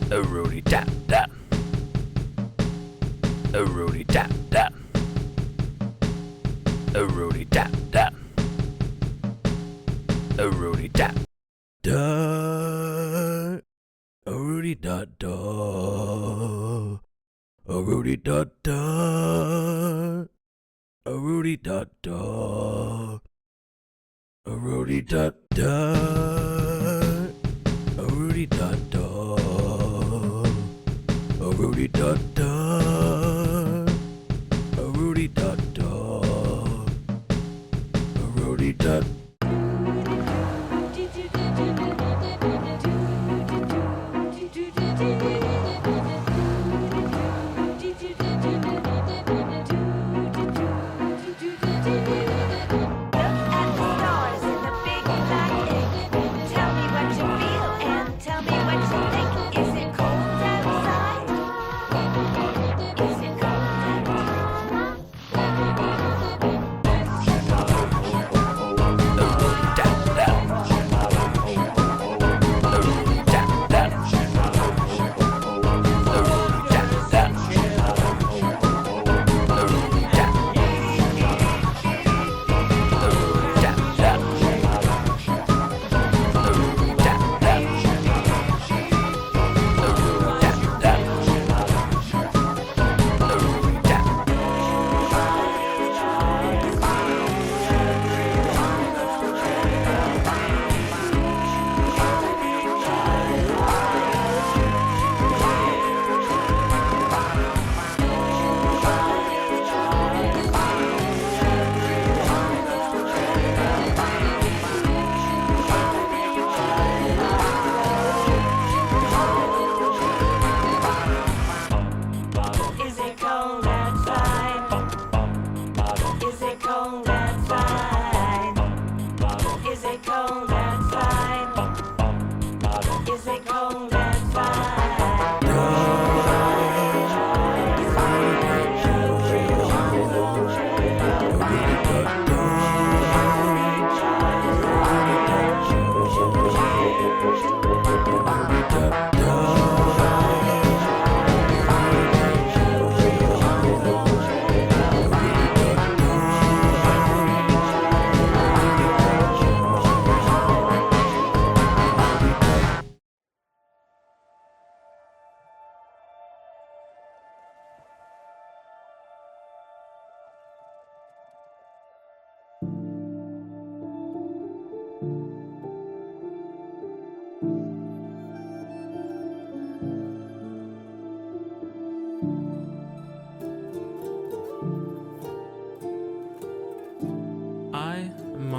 A roadie dap dap. A roadie dap dap. A roadie dap dap. A roadie dap. Da. A roadie da da. A roadie da da. A roadie da da. A roadie da da. A roadie da da. A roadie da da. A roadie da da. A roadie da.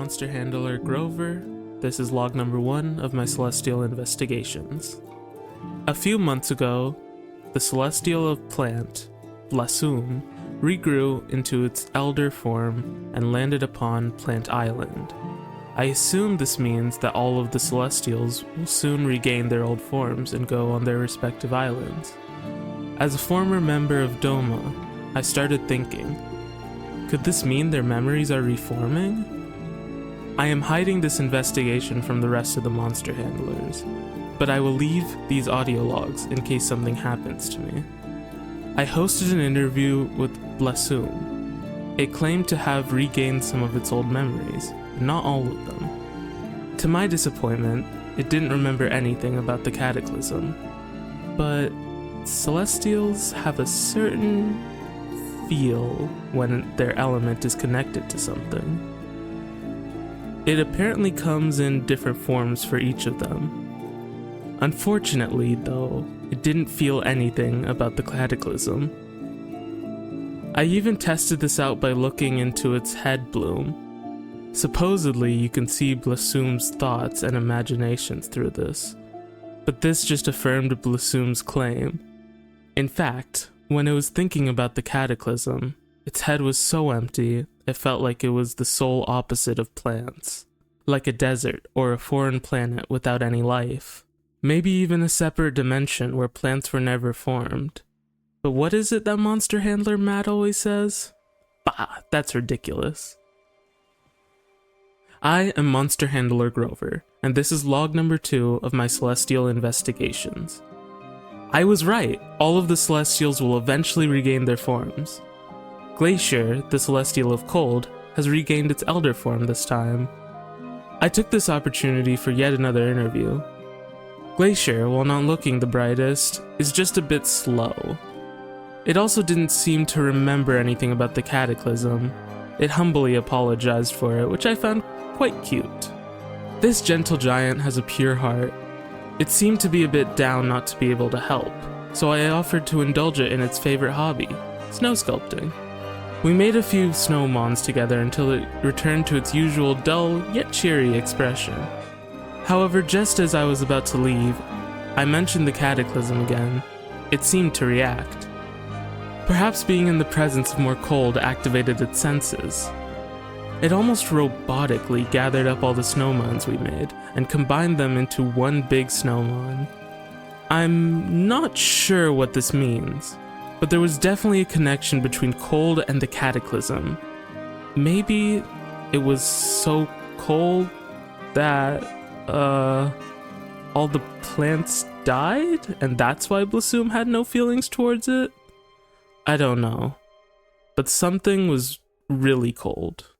Monster Handler Grover. This is log number 1 of my celestial investigations. A few months ago, the celestial of plant, Blasum, regrew into its elder form and landed upon Plant Island. I assume this means that all of the celestials will soon regain their old forms and go on their respective islands. As a former member of Doma, I started thinking, could this mean their memories are reforming? I am hiding this investigation from the rest of the monster handlers, but I will leave these audio logs in case something happens to me. I hosted an interview with Blasum. It claimed to have regained some of its old memories, not all of them. To my disappointment, it didn't remember anything about the cataclysm, but Celestials have a certain feel when their element is connected to something. It apparently comes in different forms for each of them. Unfortunately, though, it didn't feel anything about the cataclysm. I even tested this out by looking into its head bloom. Supposedly, you can see Blossoom's thoughts and imaginations through this, but this just affirmed Blossoom's claim. In fact, when it was thinking about the cataclysm, its head was so empty, it felt like it was the sole opposite of plants, like a desert or a foreign planet without any life, maybe even a separate dimension where plants were never formed. But what is it that monster handler Matt always says? Bah, that's ridiculous. I am Monster Handler Grover, and this is log number 2 of my celestial investigations. I was right, all of the celestials will eventually regain their forms. Glaishur, the celestial of cold, has regained its elder form this time. I took this opportunity for yet another interview. Glaishur, while not looking the brightest, is just a bit slow. It also didn't seem to remember anything about the cataclysm. It humbly apologized for it, which I found quite cute. This gentle giant has a pure heart. It seemed to be a bit down not to be able to help, so I offered to indulge it in its favorite hobby, snow sculpting. We made a few snowmons together until it returned to its usual dull yet cheery expression. However, just as I was about to leave, I mentioned the cataclysm again. It seemed to react. Perhaps being in the presence of more cold activated its senses. It almost robotically gathered up all the snowmons we made and combined them into one big snowmon. I'm not sure what this means, but there was definitely a connection between cold and the cataclysm. Maybe it was so cold that, all the plants died, and that's why Blossoom had no feelings towards it? I don't know. But something was really cold.